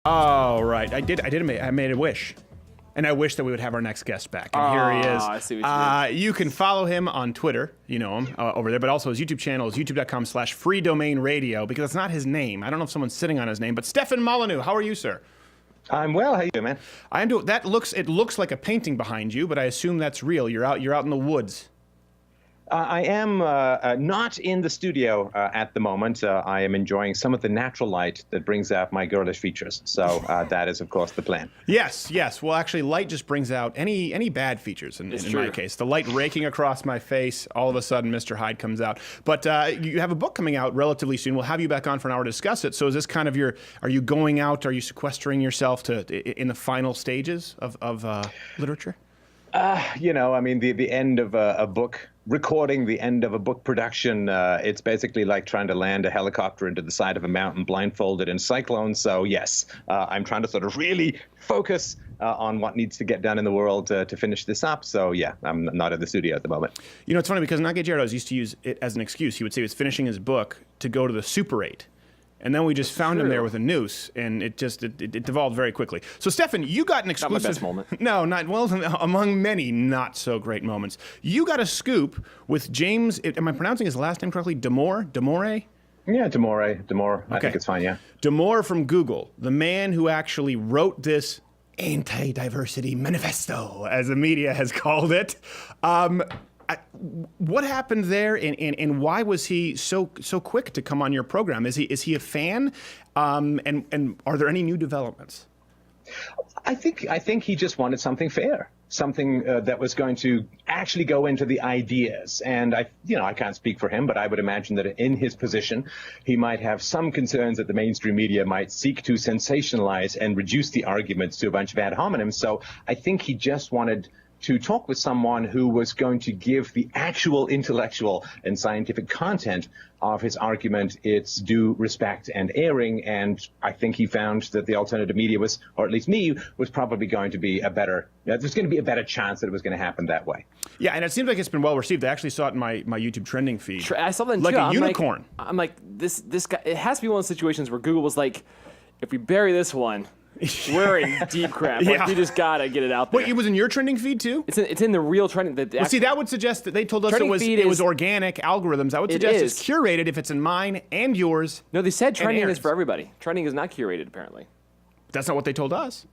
Oh, right. I made a wish. And I wish that we would have our next guest back. And here he is. I see what you did. You can follow him on Twitter. You know him over there. But also his YouTube channel is youtube.com/freedomainradio, because it's not his name. I don't know if someone's sitting on his name. But Stefan Molyneux, how are you, sir? I'm well. How you doing, man? I'm doing. It looks like a painting behind you, but I assume that's real. You're out in the woods. I am not in the studio at the moment. I am enjoying some of the natural light that brings out my girlish features. So that is, of course, the plan. Yes. Well, actually, light just brings out any bad features in my case. The light raking across my face, all of a sudden, Mr. Hyde comes out. But you have a book coming out relatively soon. We'll have you back on for an hour to discuss it. So is this kind of are you going out? Are you sequestering yourself in the final stages of literature? The end of a book. Recording the end of a book production, it's basically like trying to land a helicopter into the side of a mountain blindfolded in cyclone. So yes, I'm trying to sort of really focus on what needs to get done in the world to finish this up. So yeah, I'm not in the studio at the moment. You know, it's funny because Nage Gerardos used to use it as an excuse. He would say he was finishing his book to go to the Super 8. And then we just found him there with a noose, and it devolved very quickly. So, Stefan, you got an exclusive. Not my best moment. No, among many not so great moments. You got a scoop with James. Am I pronouncing his last name correctly? Damore? Yeah, Damore. Okay. I think it's fine. Yeah. Damore from Google, the man who actually wrote this anti-diversity manifesto, as the media has called it. What happened there, and why was he so quick to come on your program? Is he a fan? And are there any new developments? I think he just wanted something fair, something that was going to actually go into the ideas. And I can't speak for him, but I would imagine that in his position, he might have some concerns that the mainstream media might seek to sensationalize and reduce the arguments to a bunch of ad hominems. So I think he just wanted to talk with someone who was going to give the actual intellectual and scientific content of his argument its due respect and airing. And I think he found that the alternative media was, or at least me, was probably going to be there's going to be a better chance that it was going to happen that way. Yeah, and it seems like it's been well received. I actually saw it in my YouTube trending feed. I saw that like too. a unicorn. I'm like, this guy, it has to be one of those situations where Google was like, if we bury this one, we're in deep crap. Like, we just gotta get it out there. Wait, it was in your trending feed too? It's in the real trending. Well, see, that would suggest that they told us it was organic algorithms. I would suggest it's curated if it's in mine and yours. No, they said trending is for everybody. Trending is not curated, apparently. That's not what they told us.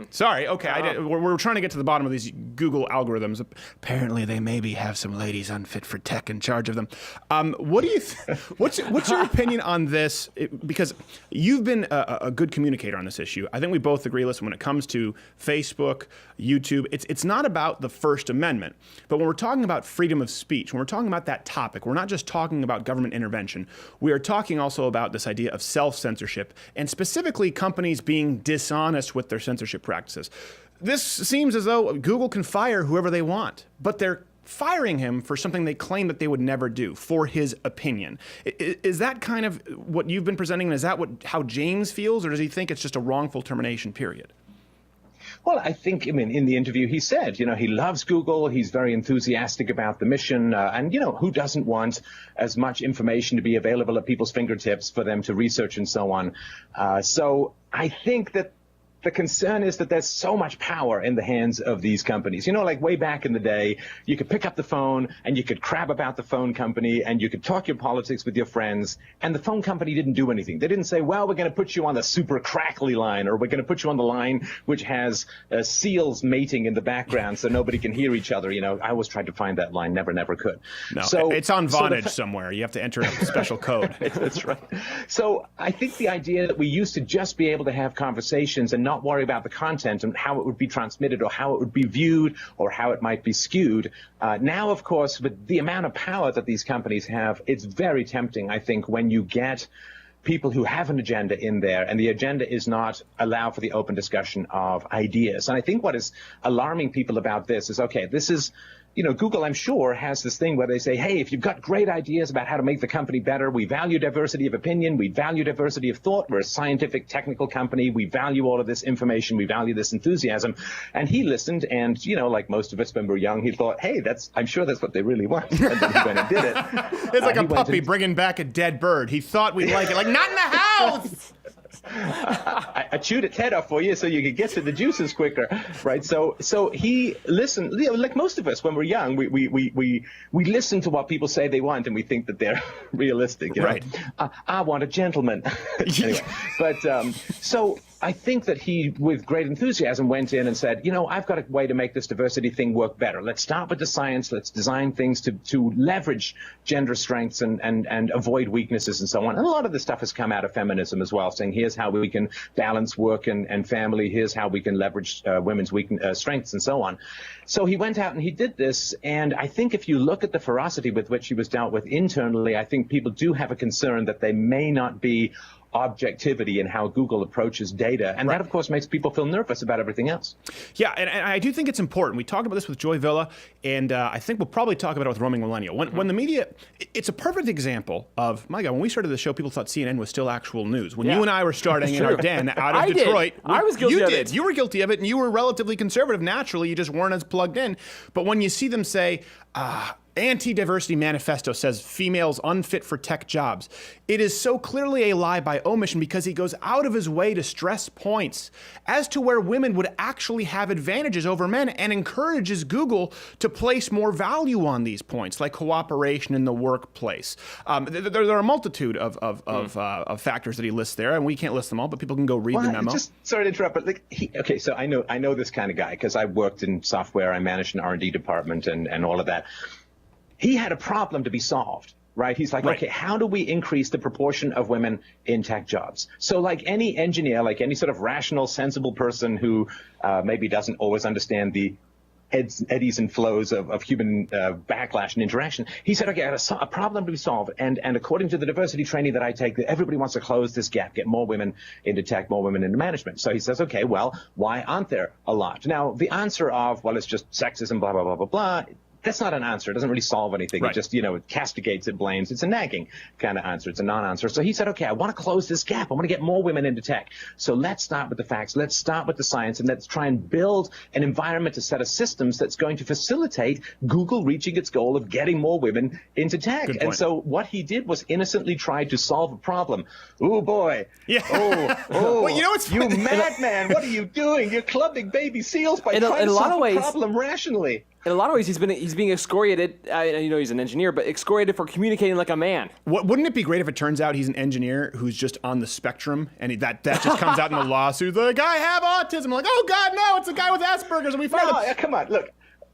Sorry, okay. We're trying to get to the bottom of these Google algorithms. Apparently, they maybe have some ladies unfit for tech in charge of them. What do you? What's your opinion on this? Because you've been a good communicator on this issue. I think we both agree. Listen, when it comes to Facebook, YouTube, it's not about the First Amendment. But when we're talking about freedom of speech, when we're talking about that topic, we're not just talking about government intervention. We are talking also about this idea of self-censorship, and specifically companies being dishonest with their censorship practices. This seems as though Google can fire whoever they want, but they're firing him for something they claim that they would never do, for his opinion. Is that kind of what you've been presenting? Is that how James feels, or does he think it's just a wrongful termination, period? Well, I mean, in the interview he said, he loves Google. He's very enthusiastic about the mission. And, who doesn't want as much information to be available at people's fingertips for them to research and so on. So I think that the concern is that there's so much power in the hands of these companies. Like way back in the day, you could pick up the phone and you could crab about the phone company and you could talk your politics with your friends, and the phone company didn't do anything. They didn't say, well, we're going to put you on the super crackly line, or we're going to put you on the line which has seals mating in the background so nobody can hear each other. I always tried to find that line, never could. No, so it's on Vonage somewhere. You have to enter a special code. That's right. So I think the idea that we used to just be able to have conversations and not worry about the content and how it would be transmitted or how it would be viewed or how it might be skewed. Now, of course, with the amount of power that these companies have, it's very tempting, I think, when you get people who have an agenda in there, and the agenda is not allow for the open discussion of ideas. And I think what is alarming people about this is, okay, this is Google, I'm sure, has this thing where they say, hey, if you've got great ideas about how to make the company better, we value diversity of opinion, we value diversity of thought, we're a scientific, technical company, we value all of this information, we value this enthusiasm. And he listened, and, like most of us when we were young, he thought, hey, I'm sure that's what they really want. And then he went and did it. It's like a puppy bringing back a dead bird. He thought we'd like it. Like, not in the house! I chewed its head off for you so you could get to the juices quicker, right? So he listened, like most of us when we're young, we listen to what people say they want and we think that they're realistic. You know? Right. I want a gentleman. Anyway, but so I think that he, with great enthusiasm, went in and said, I've got a way to make this diversity thing work better. Let's start with the science. Let's design things to leverage gender strengths and avoid weaknesses and so on. And a lot of this stuff has come out of feminism as well, saying here's how we can balance work and family. Here's how we can leverage women's strengths and so on. So he went out and he did this. And I think if you look at the ferocity with which he was dealt with internally, I think people do have a concern that they may not be objectivity in how Google approaches data. And that, of course, makes people feel nervous about everything else. Yeah, and I do think it's important. We talked about this with Joy Villa, and I think we'll probably talk about it with Roaming Millennial. When the media, it's a perfect example of, my God, when we started the show, people thought CNN was still actual news. When you and I were starting in our den out of Detroit. I was guilty of it. You were guilty of it, and you were relatively conservative naturally. You just weren't as plugged in. But when you see them say, Anti-diversity manifesto says females unfit for tech jobs. It is so clearly a lie by omission because he goes out of his way to stress points as to where women would actually have advantages over men and encourages Google to place more value on these points, like cooperation in the workplace. There are a multitude of factors that he lists there, and we can't list them all, but people can go read the memo. Just sorry to interrupt, but so I know this kind of guy because I worked in software, I managed an R&D department and all of that. He had a problem to be solved, right? He's like, okay, how do we increase the proportion of women in tech jobs? So like any engineer, like any sort of rational, sensible person who maybe doesn't always understand the eddies and flows of human backlash and interaction, he said, okay, I have a problem to be solved. And according to the diversity training that I take, everybody wants to close this gap, get more women into tech, more women into management. So he says, okay, well, why aren't there a lot? Now, the answer of, well, it's just sexism, blah, blah, blah, blah, blah, that's not an answer. It doesn't really solve anything. Right. It just, it castigates, it blames. It's a nagging kind of answer. It's a non-answer. So he said, okay, I want to close this gap. I want to get more women into tech. So let's start with the facts. Let's start with the science, and let's try and build an environment, a set of systems that's going to facilitate Google reaching its goal of getting more women into tech. And so what he did was innocently try to solve a problem. Oh, boy. Yeah. Oh, well, what's you madman. What are you doing? You're clubbing baby seals by trying to solve a problem rationally. In a lot of ways, he's being excoriated. He's an engineer, but excoriated for communicating like a man. Wouldn't it be great if it turns out he's an engineer who's just on the spectrum, and that just comes out in the lawsuit? Like, I have autism. Like, oh God, no, it's a guy with Asperger's, and we found him. Come on, look.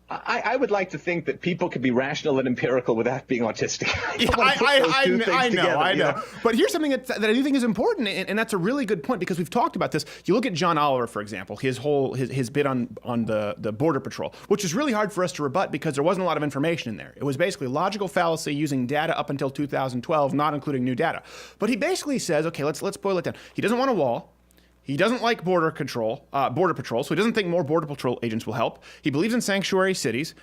I would like to think that people could be rational and empirical without being autistic. I know. But here's something that I do think is important, and that's a really good point because we've talked about this. You look at John Oliver, for example, his bid on the Border Patrol, which is really hard for us to rebut because there wasn't a lot of information in there. It was basically logical fallacy using data up until 2012, not including new data. But he basically says, okay, let's boil it down. He doesn't want a wall. He doesn't like border patrol, so he doesn't think more border patrol agents will help. He believes in sanctuary cities.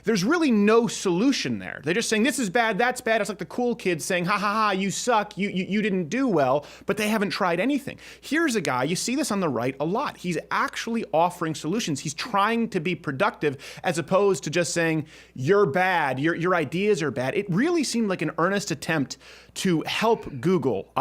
There's really no solution there. They're just saying this is bad, that's bad. It's like the cool kids saying, ha ha ha, you suck, you didn't do well, but they haven't tried anything. Here's a guy, you see this on the right a lot. He's actually offering solutions. He's trying to be productive as opposed to just saying, you're bad, your ideas are bad. It really seemed like an earnest attempt to help Google.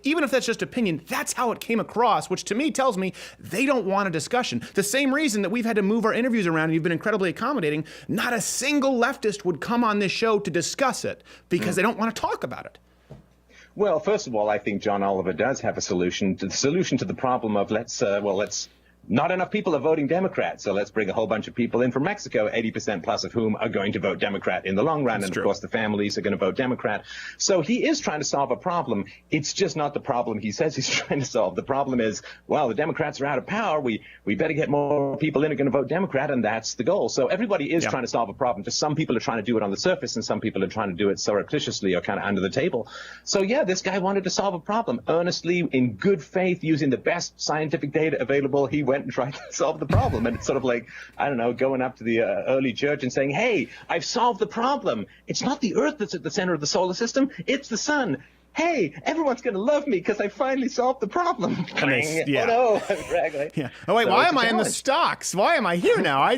Even if that's just opinion, that's how it came across, which to me tells me they don't want a discussion. The same reason that we've had to move our interviews around and you've been incredibly accommodating, not a single leftist would come on this show to discuss it because they don't want to talk about it. Well, first of all, I think John Oliver does have a solution to the problem of let's not enough people are voting Democrat, so let's bring a whole bunch of people in from Mexico, 80% plus of whom are going to vote Democrat in the long run. Of course, the families are going to vote Democrat. So he is trying to solve a problem. It's just not the problem he says he's trying to solve. The problem is, well, the Democrats are out of power. We better get more people in who are going to vote Democrat, and that's the goal. So everybody is trying to solve a problem. Just some people are trying to do it on the surface, and some people are trying to do it surreptitiously or kind of under the table. So, yeah, this guy wanted to solve a problem earnestly, in good faith, using the best scientific data available. He went and tried to solve the problem. And it's sort of like, I don't know, going up to the early church and saying, hey, I've solved the problem. It's not the Earth that's at the center of the solar system. It's the sun. Hey, everyone's going to love me because I finally solved the problem. Yeah. Oh, no. Exactly. Yeah. Oh, wait, so why am I in the stocks? Why am I here now? I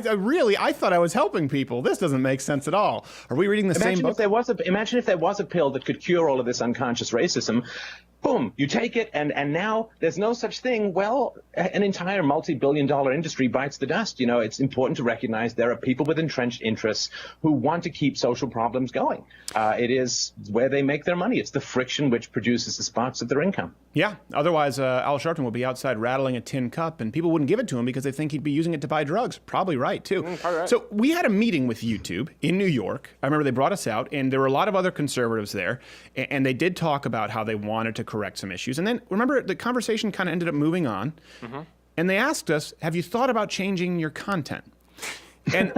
thought I was helping people. This doesn't make sense at all. Are we reading the same book? Imagine if there was a pill that could cure all of this unconscious racism. boom, you take it, and now there's no such thing. Well, an entire multi-billion-dollar industry bites the dust. You know, it's important to recognize there are people with entrenched interests who want to keep social problems going. It is where they make their money. It's the friction which produces the sparks of their income. Yeah. Otherwise, Al Sharpton would be outside rattling a tin cup, and people wouldn't give it to him because they think he'd be using it to buy drugs. Probably right, too. Probably right. So we had a meeting with YouTube in New York. I remember they brought us out, and there were a lot of other conservatives there, and they did talk about how they wanted to correct some issues. And then, remember, the conversation kind of ended up moving on, and they asked us, have you thought about changing your content? And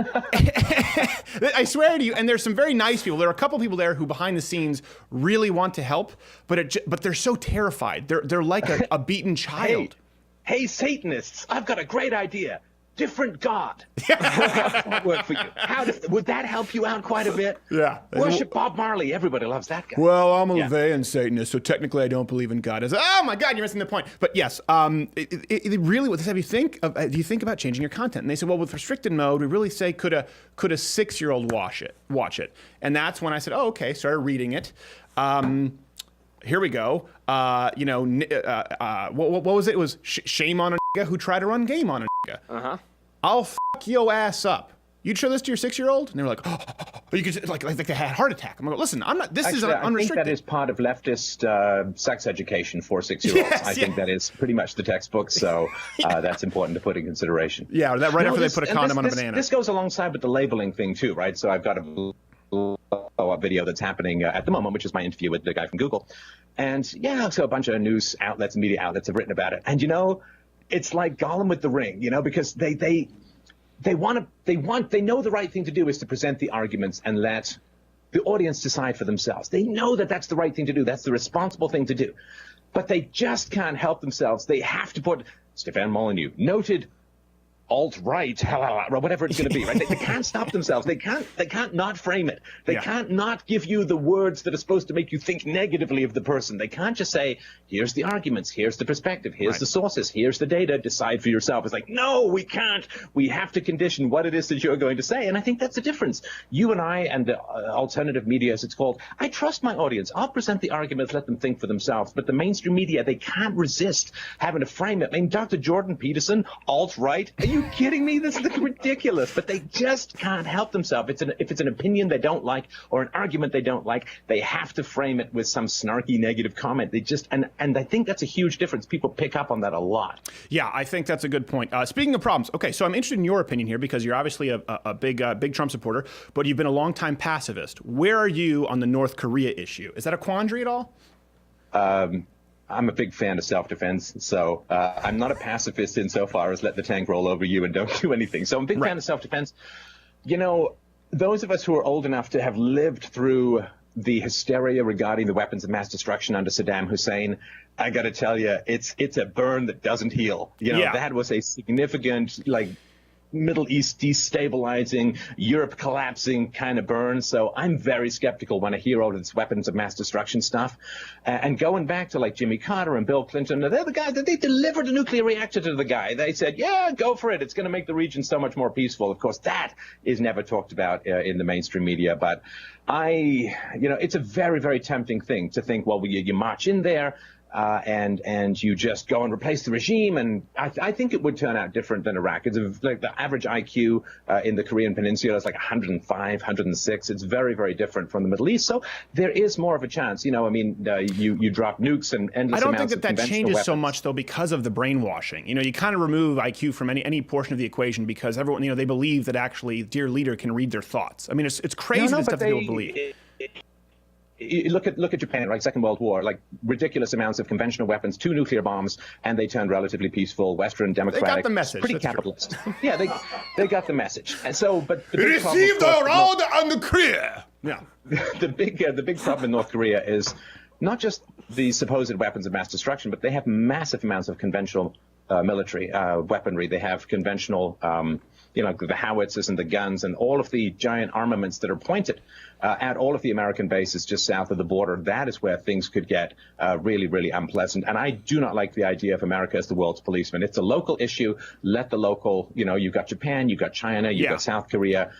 I swear to you, and there's some very nice people. There are a couple people there who behind the scenes really want to help, but they're so terrified. They're like a beaten child. Hey, Satanists, I've got a great idea. Different God. How does that work for you? Would that help you out quite a bit? Yeah. Worship Bob Marley. Everybody loves that guy. Well, I'm a LaVeyan Satanist, so technically I don't believe in God. Oh my God, you're missing the point. But yes, it really was. Do you think about changing your content? And they said, well, with restricted mode, we really say could a 6-year-old watch it? And that's when I said, oh, okay. Started reading it. Here we go. What was it? It was shame on a nigga who tried to run game on a nigga. I'll fuck your ass up. You'd show this to your 6-year-old? And they were like, oh, you could like they had a heart attack. I'm like, listen, I'm not. This is unrestricted. I think that is part of leftist sex education for 6-year-olds. Yes, I think that is pretty much the textbook. So that's important to put in consideration. Yeah, that after they put a condom on a banana. This goes alongside with the labeling thing too, right? So I've got a video that's happening at the moment, which is my interview with the guy from Google. And yeah, so a bunch of news outlets and media outlets have written about it. And you know, it's like Gollum with the ring, you know, because they know the right thing to do is to present the arguments and let the audience decide for themselves. They know that that's the right thing to do. That's the responsible thing to do. But they just can't help themselves. They have to put Stefan Molyneux, noted alt-right, whatever it's going to be, right? They can't stop themselves. They can't not frame it. They can't not give you the words that are supposed to make you think negatively of the person. They can't just say, here's the arguments, here's the perspective, here's the sources, here's the data, decide for yourself. It's like, no, we can't. We have to condition what it is that you're going to say. And I think that's the difference. You and I and the alternative media, as it's called, I trust my audience. I'll present the arguments, let them think for themselves. But the mainstream media, they can't resist having to frame it. I mean, Dr. Jordan Peterson, alt-right, are you kidding me? This is ridiculous. But they just can't help themselves. If it's an opinion they don't like or an argument they don't like, they have to frame it with some snarky negative comment. They just and I think that's a huge difference. People pick up on that a lot. Yeah, I think that's a good point. Speaking of problems, okay, so I'm interested in your opinion here because you're obviously a big Trump supporter, but you've been a longtime pacifist. Where are you on the North Korea issue? Is that a quandary at all? I'm a big fan of self-defense, so I'm not a pacifist insofar as let the tank roll over you and don't do anything. So I'm a big fan of self-defense. You know, those of us who are old enough to have lived through the hysteria regarding the weapons of mass destruction under Saddam Hussein, I got to tell you, it's a burn that doesn't heal. You know, that was a significant, like, Middle East destabilizing, Europe collapsing kind of burn. So I'm very skeptical when I hear all of this weapons of mass destruction stuff. And going back to like Jimmy Carter and Bill Clinton, they're the guys that they delivered a nuclear reactor to the guy. They said, yeah, go for it. It's going to make the region so much more peaceful. Of course, that is never talked about in the mainstream media. But it's a very, very tempting thing to think, well, you march in there. And you just go and replace the regime, and I think it would turn out different than Iraq. It's like the average IQ in the Korean Peninsula is like 105, 106. It's very, very different from the Middle East. So there is more of a chance. You know, I mean, you drop nukes and endless I don't amounts think that changes weapons. So much though because of the brainwashing. You know, you kind of remove IQ from any portion of the equation because everyone, you know, they believe that actually dear leader can read their thoughts. I mean, it's crazy the stuff that people believe. Look at Japan, right? Second World War, like ridiculous amounts of conventional weapons, 2 nuclear bombs, and they turned relatively peaceful, Western, democratic. They got the message. Pretty capitalist. Yeah, they got the message. And so, but the big received problem, our order on the Korea. Yeah. The big problem in North Korea is not just the supposed weapons of mass destruction, but they have massive amounts of conventional military weaponry. They have conventional, the howitzers and the guns and all of the giant armaments that are pointed at all of the American bases just south of the border. That is where things could get really, really unpleasant. And I do not like the idea of America as the world's policeman. It's a local issue. Let the local, you've got Japan, you've got China, you've got South Korea.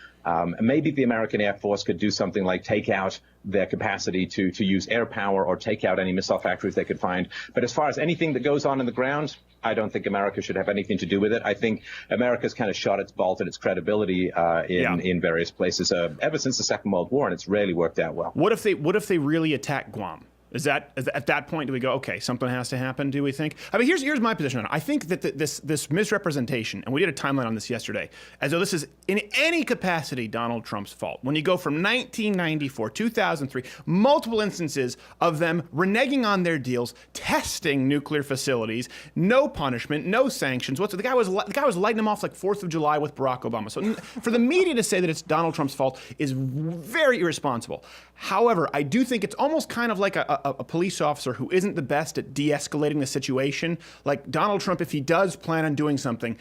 Maybe the American Air Force could do something like take out their capacity to use air power or take out any missile factories they could find. But as far as anything that goes on in the ground, I don't think America should have anything to do with it. I think America's kind of shot its bolt at its credibility in various places ever since the Second World War, and it's rarely worked out well. What if they really attack Guam? Is at that point, do we go, okay, something has to happen, do we think? I mean, here's my position on it. I think that this misrepresentation, and we did a timeline on this yesterday, as though this is in any capacity Donald Trump's fault. When you go from 1994, 2003, multiple instances of them reneging on their deals, testing nuclear facilities, no punishment, no sanctions. The guy was lighting them off like 4th of July with Barack Obama. So for the media to say that it's Donald Trump's fault is very irresponsible. However, I do think it's almost kind of like a police officer who isn't the best at de-escalating the situation. Like Donald Trump, if he does plan on doing something,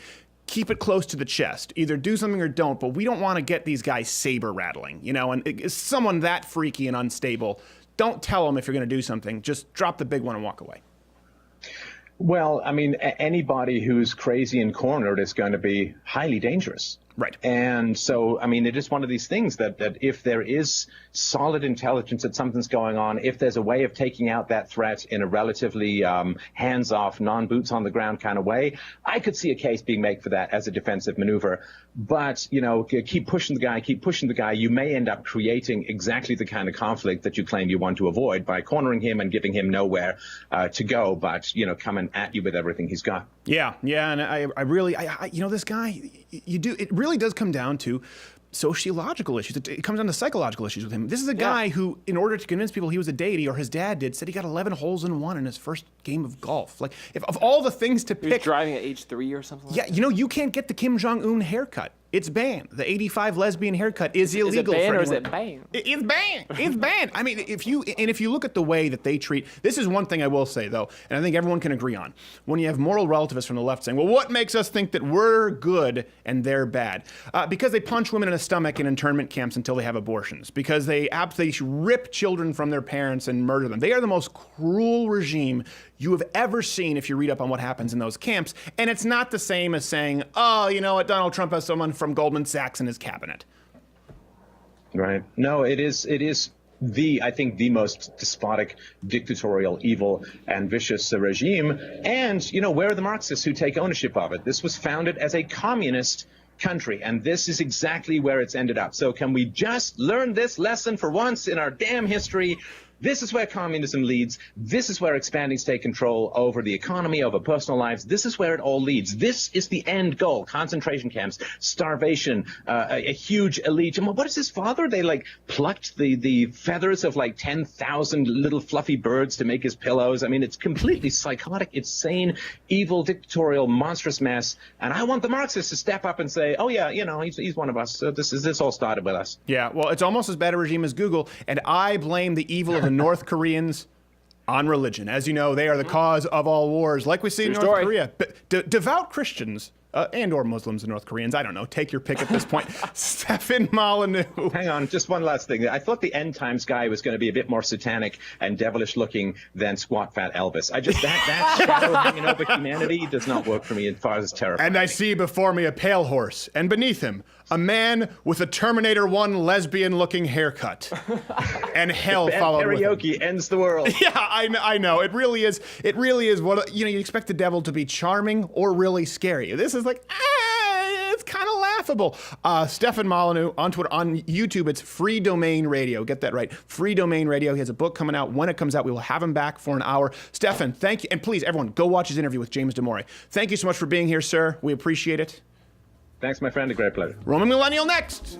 keep it close to the chest. Either do something or don't, but we don't want to get these guys saber rattling, and someone that freaky and unstable, don't tell them if you're going to do something. Just drop the big one and walk away. Well, I mean, anybody who's crazy and cornered is going to be highly dangerous. Right. And so, I mean, it is one of these things that if there is solid intelligence that something's going on, if there's a way of taking out that threat in a relatively hands-off, non-boots-on-the-ground kind of way, I could see a case being made for that as a defensive maneuver. But, keep pushing the guy, you may end up creating exactly the kind of conflict that you claim you want to avoid by cornering him and giving him nowhere to go, but, coming at you with everything he's got. Yeah, and I really, this guy, it really does come down to sociological issues. It comes down to psychological issues with him. This is a guy who, in order to convince people he was a deity, or his dad did, said he got 11 holes in one in his first game of golf. Like, if of all the things to pick... He was driving at age 3 or something like that? Yeah, you can't get the Kim Jong-un haircut. It's banned. The 85 lesbian haircut is illegal. Is it banned or is it banned? It's banned. It's banned. I mean, if you look at the way that they treat, this is one thing I will say though, and I think everyone can agree on. When you have moral relativists from the left saying, "Well, what makes us think that we're good and they're bad?" Because they punch women in the stomach in internment camps until they have abortions. Because they rip children from their parents and murder them. They are the most cruel regime you have ever seen if you read up on what happens in those camps. And it's not the same as saying, "Oh, you know what? Donald Trump has someone from Goldman Sachs in his cabinet." Right. No, it is I think the most despotic, dictatorial, evil, and vicious regime. And, where are the Marxists who take ownership of it? This was founded as a communist country, and this is exactly where it's ended up. So can we just learn this lesson for once in our damn history? This is where communism leads. This is where expanding state control over the economy, over personal lives. This is where it all leads. This is the end goal. Concentration camps, starvation, a huge elite. And what is his father? They plucked the feathers of 10,000 little fluffy birds to make his pillows. I mean, it's completely psychotic, insane, evil, dictatorial, monstrous mess. And I want the Marxists to step up and say, "Oh yeah, he's one of us. This all started with us." Yeah, well, it's almost as bad a regime as Google, and I blame the evil of the North Koreans on religion. As you know, they are the cause of all wars, like we see in North Korea. Devout Christians and or Muslims and North Koreans, I don't know, take your pick at this point. Stefan Molyneux. Hang on, just one last thing. I thought the end times guy was going to be a bit more satanic and devilish looking than squat fat Elvis. That shadow hanging over humanity does not work for me as far as terrifying. And I see before me a pale horse, and beneath him a man with a Terminator 1 lesbian-looking haircut. And hell followed with him. Karaoke ends the world. Yeah, I know. It really is what you expect the devil to be charming or really scary. This is it's kind of laughable. Stefan Molyneux on Twitter, on YouTube, it's Free Domain Radio. Get that right. Free Domain Radio. He has a book coming out. When it comes out, we will have him back for an hour. Stefan, thank you. And please, everyone, go watch his interview with James Damore. Thank you so much for being here, sir. We appreciate it. Thanks, my friend. A great pleasure. Roman Millennial next.